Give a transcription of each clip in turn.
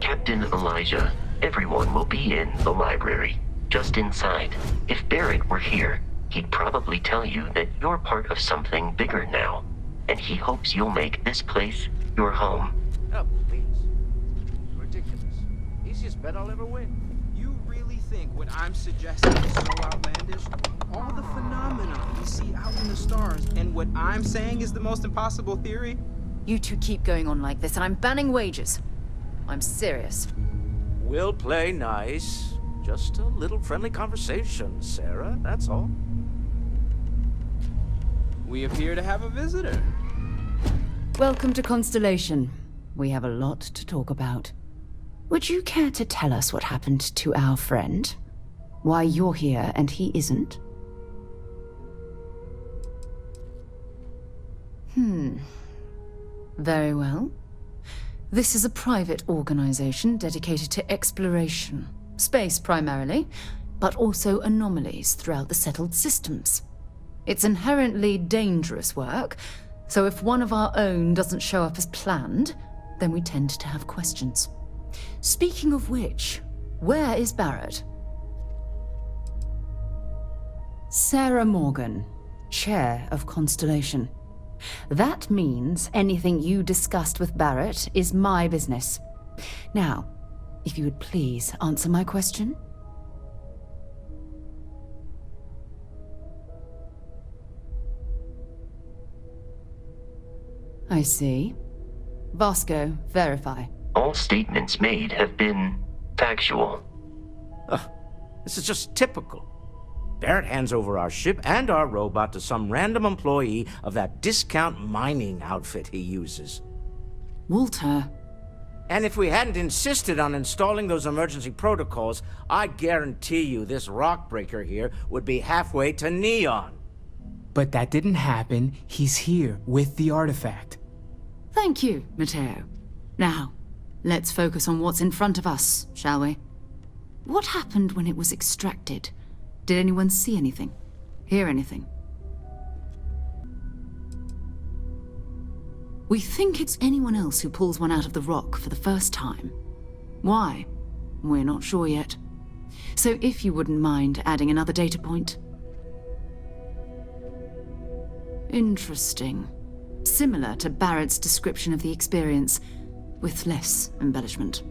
Captain Elijah, everyone will be in the library, just inside. If Barrett were here, he'd probably tell you that you're part of something bigger now, and he hopes you'll make this place your home. Oh, please. It's ridiculous. Easiest bet I'll ever win. You really think what I'm suggesting is so outlandish? All the phenomena we see out in the stars, and what I'm saying is the most impossible theory? You two keep going on like this, and I'm banning wagers. I'm serious. We'll play nice. Just a little friendly conversation, Sarah, that's all. We appear to have a visitor. Welcome to Constellation. We have a lot to talk about. Would you care to tell us what happened to our friend? Why you're here and he isn't? Very well. This is a private organization dedicated to exploration. Space primarily, but also anomalies throughout the settled systems. It's inherently dangerous work, so if one of our own doesn't show up as planned, then we tend to have questions. Speaking of which, where is Barrett? Sarah Morgan, Chair of Constellation. That means anything you discussed with Barrett is my business. Now, if you would please answer my question. I see. Vasco, verify. All statements made have been factual. This is just typical. Barrett hands over our ship and our robot to some random employee of that discount mining outfit he uses. Walter. And if we hadn't insisted on installing those emergency protocols, I guarantee you this rock breaker here would be halfway to Neon. But that didn't happen. He's here with the artifact. Thank you, Matteo. Now, let's focus on what's in front of us, shall we? What happened when it was extracted? Did anyone see anything? Hear anything? We think it's anyone else who pulls one out of the rock for the first time. Why? We're not sure yet. So if you wouldn't mind adding another data point. Interesting. Similar to Barrett's description of the experience, with less embellishment.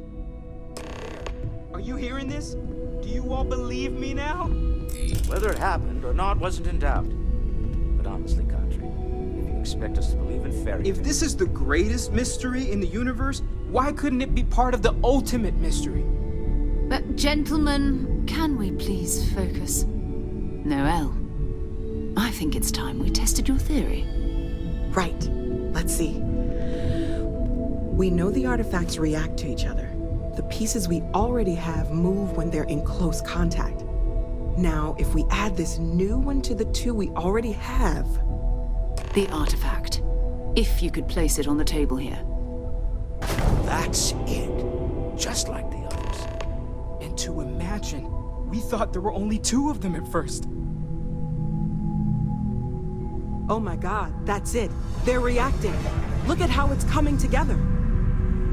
Are you hearing this? Do you all believe me now? Whether it happened or not wasn't in doubt. But honestly, Country, if you expect us to believe in fairy tales... If this is the greatest mystery in the universe, why couldn't it be part of the ultimate mystery? But gentlemen, can we please focus? Noel, I think it's time we tested your theory. Right. Let's see. We know the artifacts react to each other. The pieces we already have move when they're in close contact. Now, if we add this new one to the two we already have... The artifact. If you could place it on the table here. That's it. Just like the others. And to imagine, we thought there were only two of them at first. Oh my god, that's it. They're reacting. Look at how it's coming together.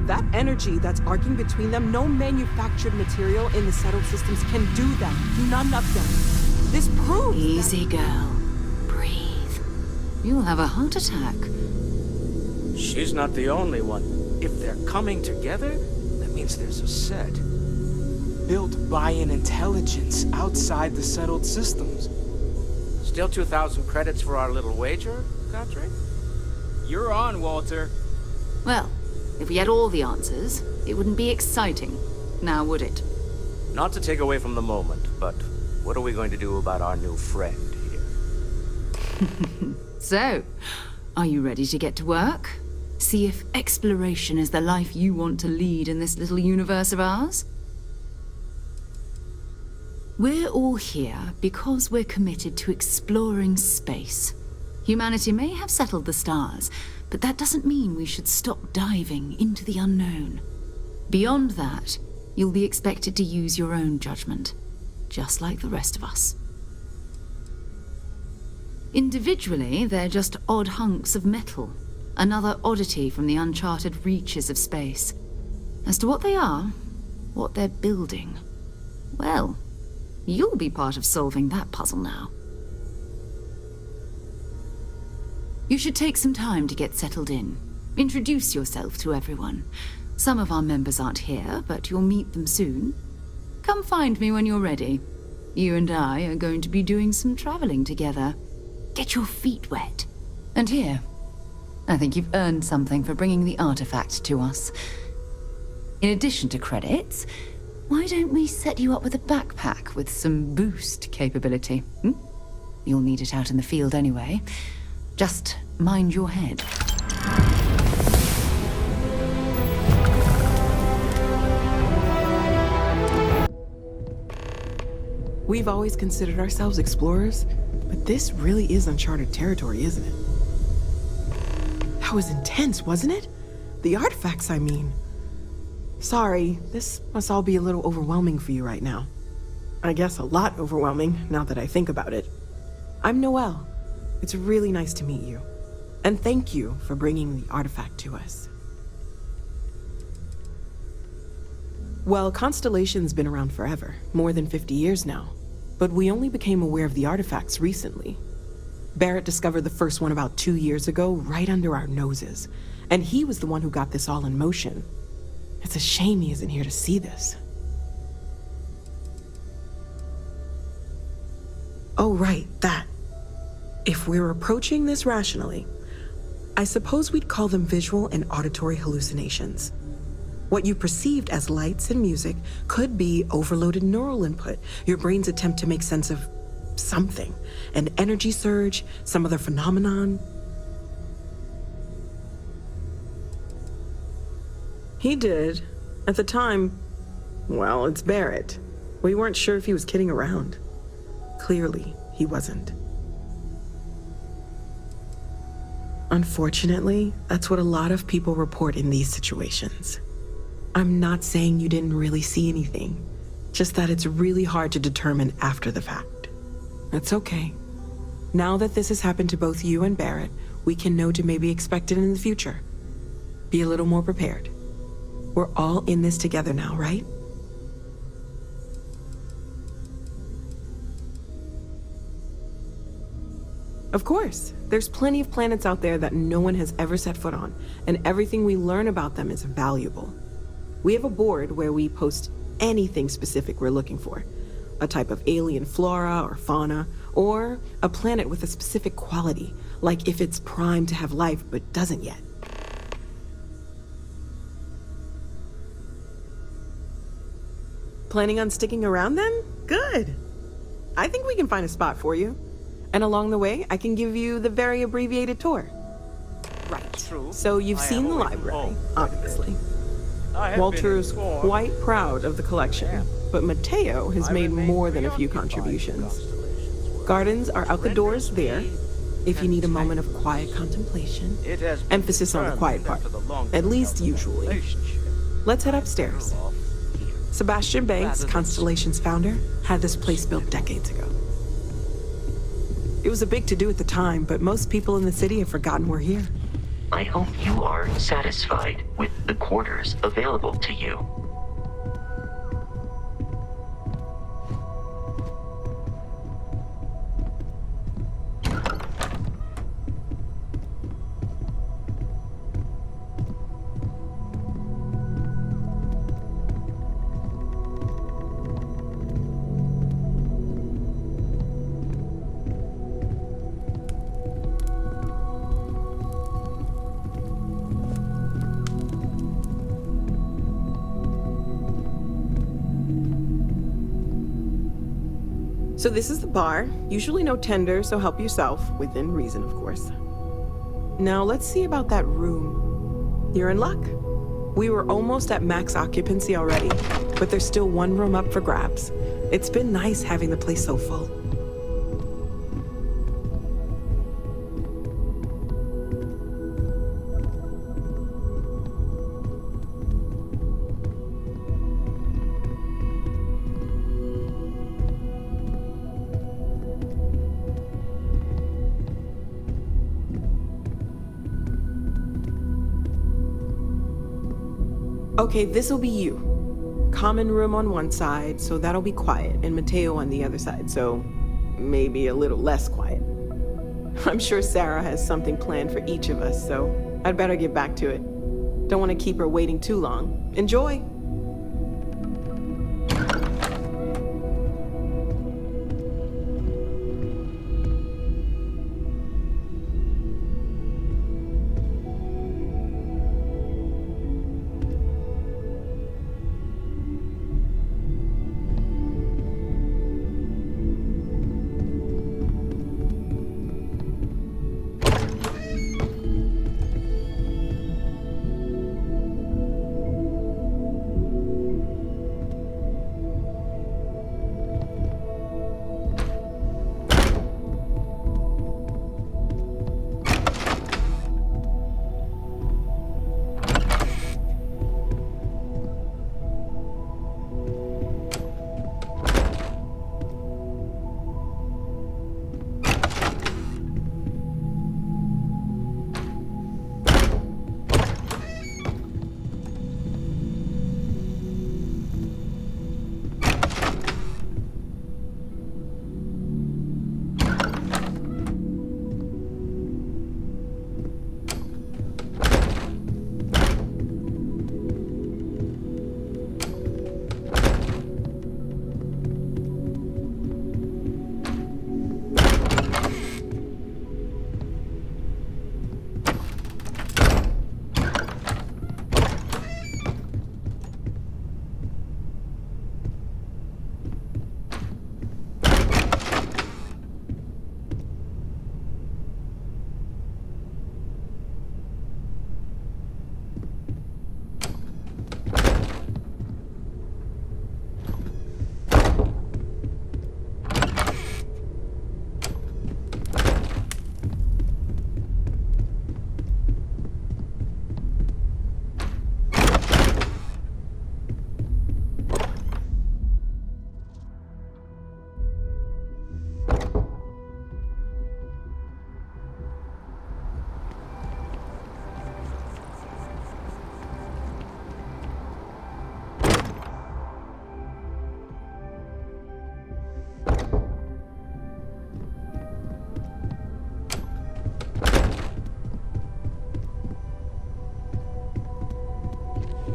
That energy that's arcing between them, no manufactured material in the settled systems can do that. None of them. This proves... Easy, girl. Breathe. You'll have a heart attack. She's not the only one. If they're coming together, that means there's a set. built by an intelligence outside the settled systems. Still 2,000 credits for our little wager, Godric? You're on, Walter. Well, if we had all the answers, it wouldn't be exciting, now would it? Not to take away from the moment, but what are we going to do about our new friend here? So, are you ready to get to work? See if exploration is the life you want to lead in this little universe of ours? We're all here because we're committed to exploring space. Humanity may have settled the stars, but that doesn't mean we should stop diving into the unknown. Beyond that, you'll be expected to use your own judgment, just like the rest of us. Individually, they're just odd hunks of metal, another oddity from the uncharted reaches of space. As to what they are, what they're building, well, you'll be part of solving that puzzle now. You should take some time to get settled in. Introduce yourself to everyone. Some of our members aren't here, but you'll meet them soon. Come find me when you're ready. You and I are going to be doing some traveling together. Get your feet wet. And here, I think you've earned something for bringing the artifact to us. In addition to credits, why don't we set you up with a backpack with some boost capability? Hmm? You'll need it out in the field anyway. Just mind your head. We've always considered ourselves explorers, but this really is uncharted territory, isn't it? That was intense, wasn't it? The artifacts, I mean. Sorry, this must all be a little overwhelming for you right now. I guess a lot overwhelming, now that I think about it. I'm Noelle. It's really nice to meet you. And thank you for bringing the artifact to us. Well, Constellation's been around forever, more than 50 years now. But we only became aware of the artifacts recently. Barrett discovered the first one about 2 years ago, right under our noses. And he was the one who got this all in motion. It's a shame he isn't here to see this. Oh, right, that. If we're approaching this rationally, I suppose we'd call them visual and auditory hallucinations. What you perceived as lights and music could be overloaded neural input, your brain's attempt to make sense of something, an energy surge, some other phenomenon. He did. At the time, well, it's Barrett. We weren't sure if he was kidding around. Clearly, he wasn't. Unfortunately, that's what a lot of people report in these situations. I'm not saying you didn't really see anything, just that it's really hard to determine after the fact. That's okay. Now that this has happened to both you and Barrett, we can know to maybe expect it in the future. Be a little more prepared. We're all in this together now, right? Of course, there's plenty of planets out there that no one has ever set foot on, and everything we learn about them is valuable. We have a board where we post anything specific we're looking for. A type of alien flora or fauna, or a planet with a specific quality, like if it's primed to have life but doesn't yet. Planning on sticking around then? Good. I think we can find a spot for you. And along the way, I can give you the very abbreviated tour. Right. True. So you've I seen am the away from library, home quite a bit. obviously. I have Walter's been informed quite proud of the collection, Yeah. but Mateo has I made remain more than a few preoccupied with contributions. Constellation's work. Gardens are out the doors Renders there, me if you need a moment of entangled. quiet contemplation. It has been Emphasis on the quiet part, determined after the at least long-term usually. relationship, Let's head I upstairs. grew off here. Sebastian Banks, Rather than Constellation's founder, had this place built decades ago. It was a big to-do at the time, but most people in the city have forgotten we're here. I hope you are satisfied with the quarters available to you. So this is the bar. Usually no tender, so help yourself, within reason, of course. Now let's see about that room. You're in luck. We were almost at max occupancy already, but there's still one room up for grabs. It's been nice having the place so full. Okay, this'll be you. Common room on one side, so that'll be quiet, and Mateo on the other side, so maybe a little less quiet. I'm sure Sarah has something planned for each of us, so I'd better get back to it. Don't want to keep her waiting too long. Enjoy!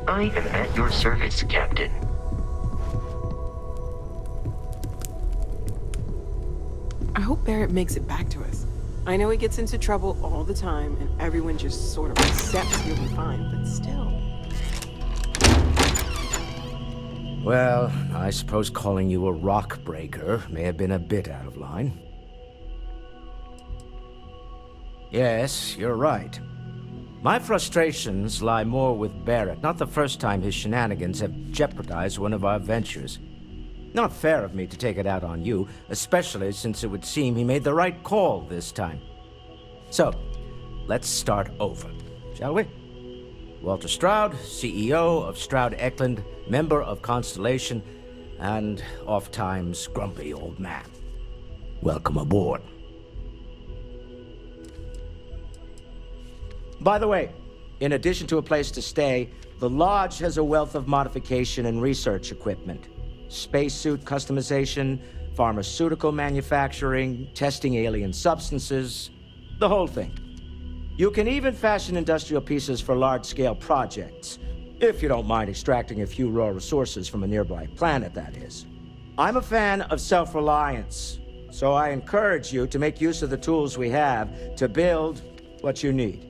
I am at your service, Captain. I hope Barrett makes it back to us. I know he gets into trouble all the time, and everyone just sort of accepts he'll be fine, but still. Well, I suppose calling you a rock breaker may have been a bit out of line. Yes, you're right. My frustrations lie more with Barrett. Not the first time his shenanigans have jeopardized one of our ventures. Not fair of me to take it out on you, especially since it would seem he made the right call this time. So, let's start over, shall we? Walter Stroud, CEO of Stroud Eklund, member of Constellation, and oft-times grumpy old man. Welcome aboard. By the way, in addition to a place to stay, the Lodge has a wealth of modification and research equipment. Spacesuit customization, pharmaceutical manufacturing, testing alien substances, the whole thing. You can even fashion industrial pieces for large-scale projects, if you don't mind extracting a few raw resources from a nearby planet, that is. I'm a fan of self-reliance, so I encourage you to make use of the tools we have to build what you need.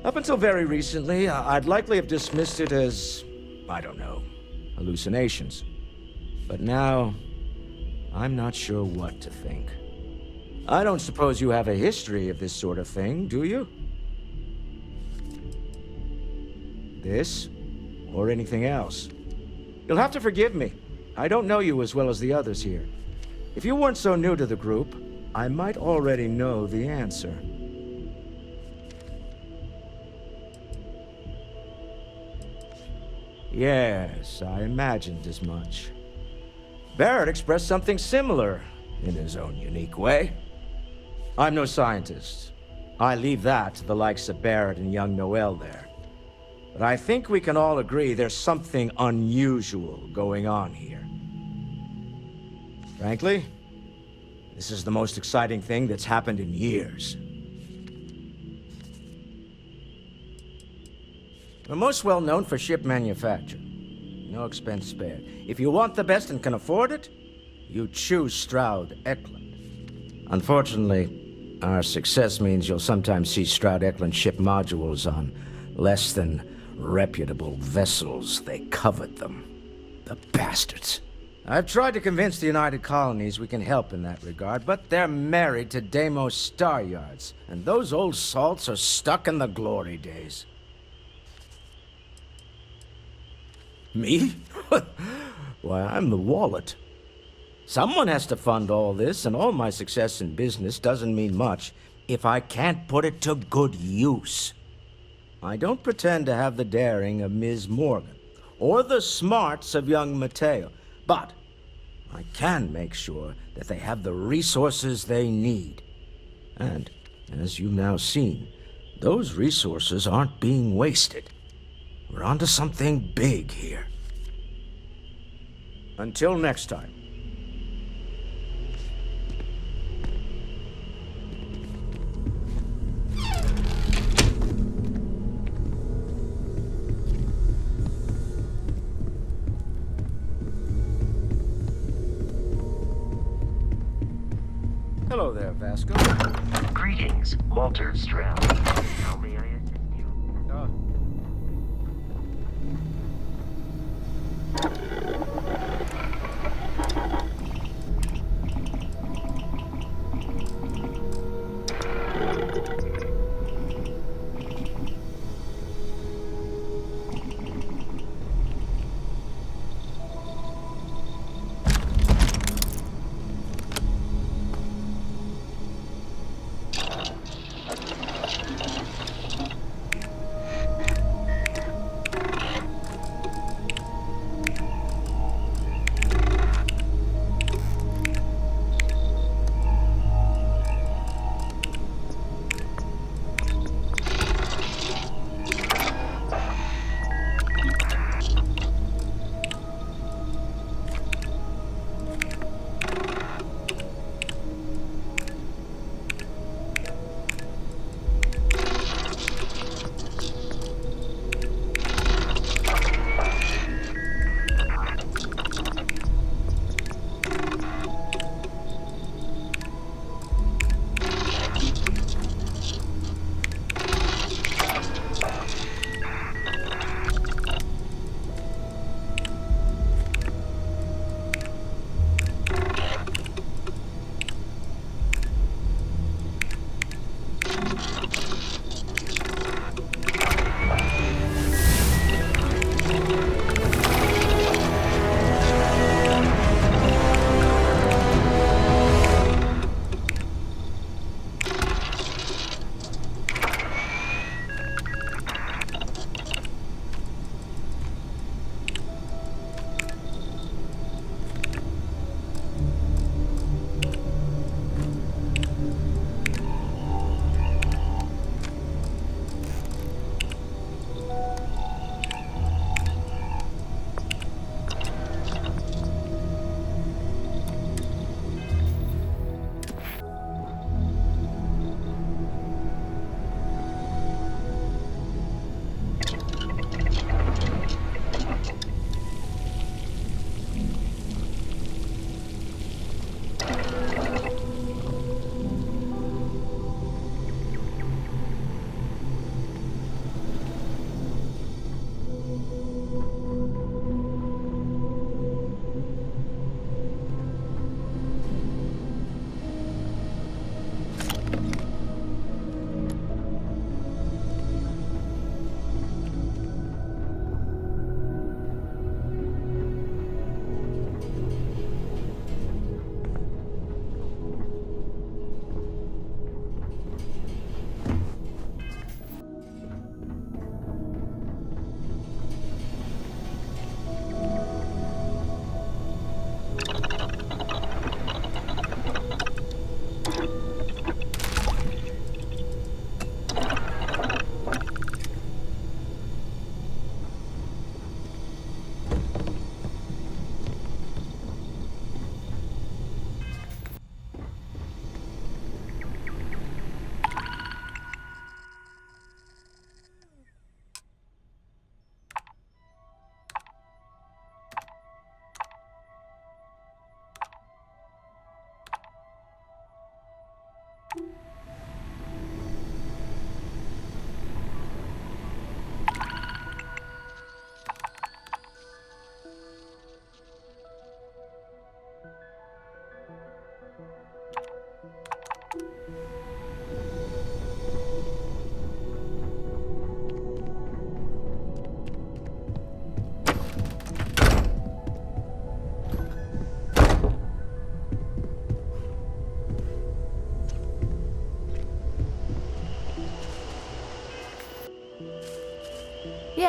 Up until very recently, I'd likely have dismissed it as I don't know, hallucinations. But now, I'm not sure what to think. I don't suppose you have a history of this sort of thing, do you? This? Or anything else? You'll have to forgive me. I don't know you as well as the others here. If you weren't so new to the group, I might already know the answer. Yes, I imagined as much. Barrett expressed something similar, in his own unique way. I'm no scientist. I leave that to the likes of Barrett and young Noel there. But I think we can all agree there's something unusual going on here. Frankly, this is the most exciting thing that's happened in years. We're most well known for ship manufacture. No expense spared. If you want the best and can afford it, you choose Stroud Eklund. Unfortunately, our success means you'll sometimes see Stroud Eklund ship modules on less than reputable vessels. They covet them. The bastards. I've tried to convince the United Colonies we can help in that regard, but they're married to Deimos Star Yards, and those old salts are stuck in the glory days. Me? Why, I'm the wallet. Someone has to fund all this, and all my success in business doesn't mean much if I can't put it to good use. I don't pretend to have the daring of Ms. Morgan, or the smarts of young Mateo, but I can make sure that they have the resources they need. And, as you've now seen, those resources aren't being wasted. We're onto something big here. Until next time. Hello there, Vasco. Greetings, Walter Stroud. How may I assist you?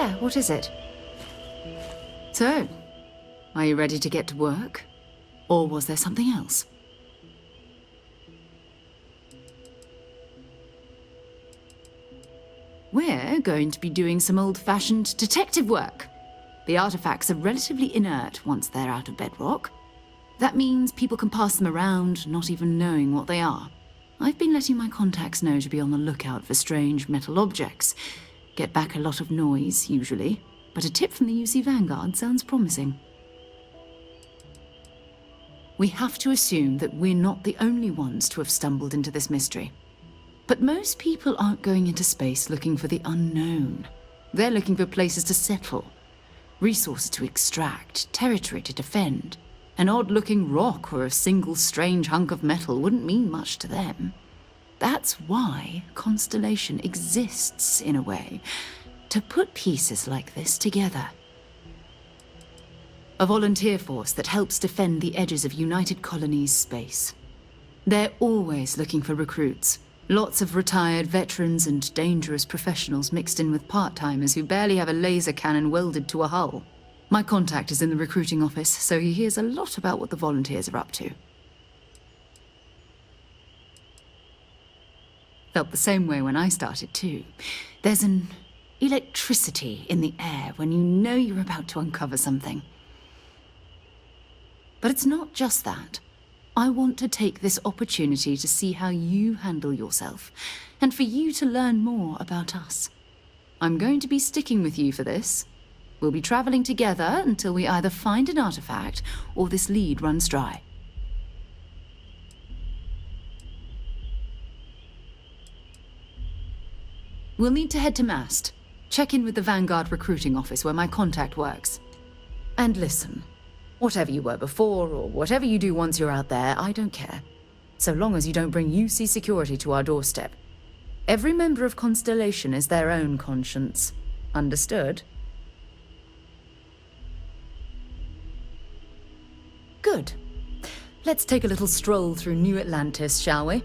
Yeah, what is it? So, are you ready to get to work? Or was there something else? We're going to be doing some old-fashioned detective work. The artifacts are relatively inert once they're out of bedrock. That means people can pass them around, not even knowing what they are. I've been letting my contacts know to be on the lookout for strange metal objects. Get back a lot of noise, usually, but a tip from the UC Vanguard sounds promising. We have to assume that we're not the only ones to have stumbled into this mystery. But most people aren't going into space looking for the unknown. They're looking for places to settle, resources to extract, territory to defend. An odd-looking rock or a single strange hunk of metal wouldn't mean much to them. That's why Constellation exists, in a way, to put pieces like this together. A volunteer force that helps defend the edges of United Colonies space. They're always looking for recruits. Lots of retired veterans and dangerous professionals mixed in with part-timers who barely have a laser cannon welded to a hull. My contact is in the recruiting office, so he hears a lot about what the volunteers are up to. Felt the same way when I started, too. There's an electricity in the air when you know you're about to uncover something. But it's not just that. I want to take this opportunity to see how you handle yourself, and for you to learn more about us. I'm going to be sticking with you for this. We'll be traveling together until we either find an artifact or this lead runs dry. We'll need to head to Mast. Check in with the Vanguard recruiting office where my contact works. And listen. Whatever you were before, or whatever you do once you're out there, I don't care. So long as you don't bring UC security to our doorstep. Every member of Constellation is their own conscience. Understood? Good. Let's take a little stroll through New Atlantis, shall we?